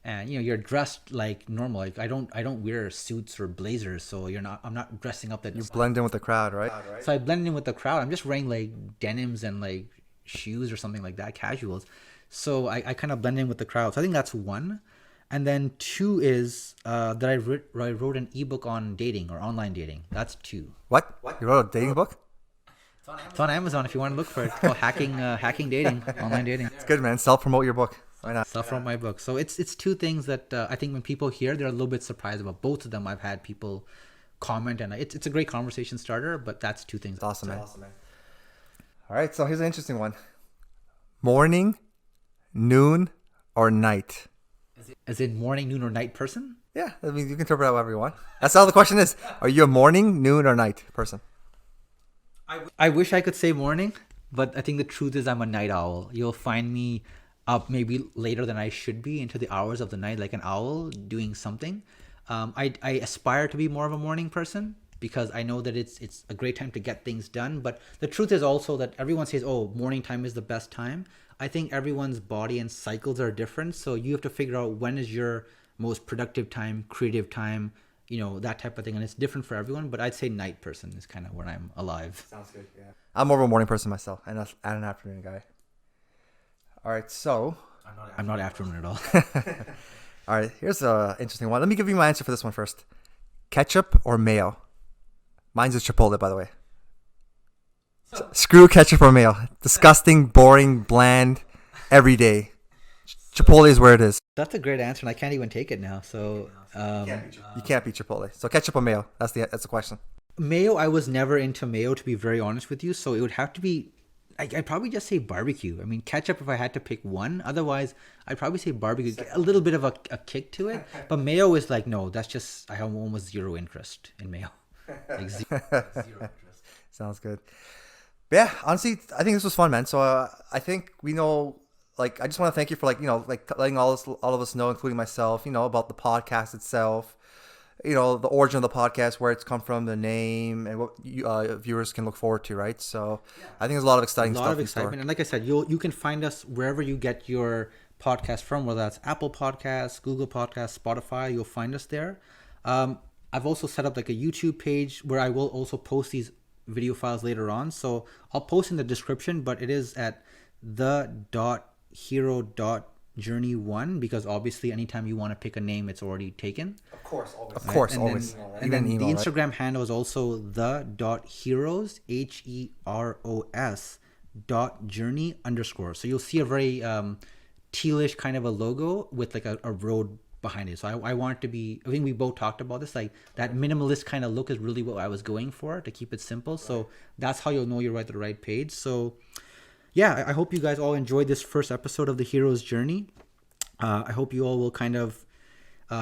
and you're dressed like normal. Like I don't wear suits or blazers, so I'm not dressing up that. You blend in with the crowd, right? So I blend in with the crowd. I'm just wearing like denims and like shoes or something like that, casuals. So I kind of blend in with the crowd. So I think that's one. And then 2 is that I wrote an ebook on dating or online dating. That's 2. What? You wrote a dating book? It's on Amazon if you want to look for it. It's called Hacking Dating, Online Dating. It's good, man. Self-promote your book. Why not? Self-promote my book. So it's 2 things that I think when people hear, they're a little bit surprised about. Both of them I've had people comment, and it's a great conversation starter, but that's 2 things. Awesome, man. All right, so here's an interesting one. Morning, noon, or night? As in morning, noon, or night person? Yeah, I mean, you can interpret it however you want. That's all the question is. Are you a morning, noon, or night person? I wish I could say morning, but I think the truth is I'm a night owl. You'll find me up maybe later than I should be into the hours of the night, like an owl doing something. I aspire to be more of a morning person because I know that it's a great time to get things done. But the truth is also that everyone says, oh, morning time is the best time. I think everyone's body and cycles are different. So you have to figure out when is your most productive time, creative time, that type of thing. And it's different for everyone. But I'd say night person is kind of where I'm alive. Sounds good, yeah. I'm more of a morning person myself and an afternoon guy. All right, so... I'm not afternoon at all. All right, here's an interesting one. Let me give you my answer for this one first. Ketchup or mayo? Mine's a Chipotle, by the way. Screw ketchup or mayo. Disgusting, boring, bland, every day. Chipotle is where it is. That's a great answer, and I can't even take it now. So you can't beat Chipotle. So ketchup or mayo? That's the question. Mayo, I was never into mayo, to be very honest with you. So it would have to be... I'd probably just say barbecue. I mean, ketchup if I had to pick one. Otherwise, I'd probably say barbecue. Get a little bit of a kick to it. But mayo is like, no, that's just... I have almost zero interest in mayo. Like zero interest. Sounds good. Yeah, honestly, I think this was fun, man. So I think we know, like, I just want to thank you for, like, letting all of us know, including myself, about the podcast itself, the origin of the podcast, where it's come from, the name, and what viewers can look forward to, right? So I think there's a lot of exciting stuff. A lot of excitement. And like I said, you can find us wherever you get your podcast from, whether that's Apple Podcasts, Google Podcasts, Spotify, you'll find us there. I've also set up like a YouTube page where I will also post these video files later on. So I'll post in the description, but it is at the.hero.journey1 because obviously anytime you want to pick a name, it's already taken. Of course, always. Of course, always. And then the Instagram handle is also the.heroes, HEROS.journey_. So you'll see a very tealish kind of a logo with like a road behind it. So I want it to be, I think we both talked about this, like that minimalist kind of look is really what I was going for, to keep it simple. So that's how you'll know you're at the right page. So yeah, I hope you guys all enjoyed this first episode of the hero's journey. I hope you all will kind of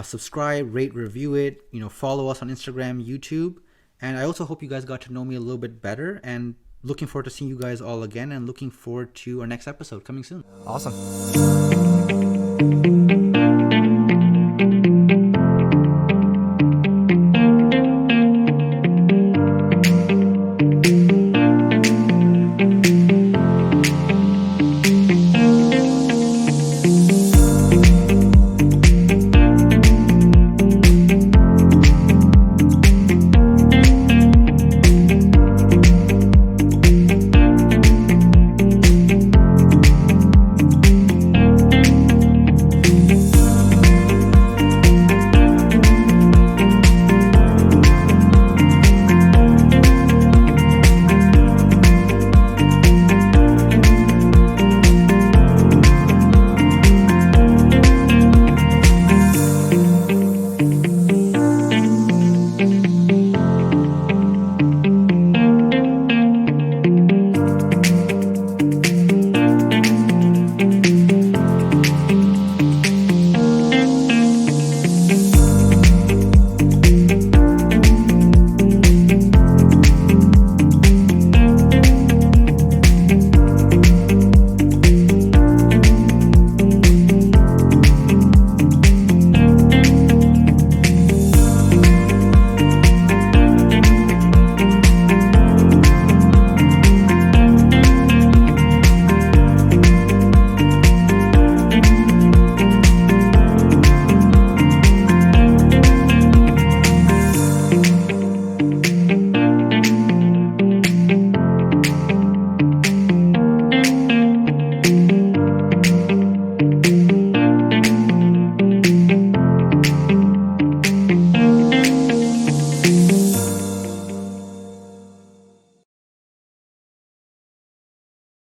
subscribe, rate, review it, follow us on Instagram, YouTube. And I also hope you guys got to know me a little bit better, and looking forward to seeing you guys all again, and looking forward to our next episode coming soon. Awesome.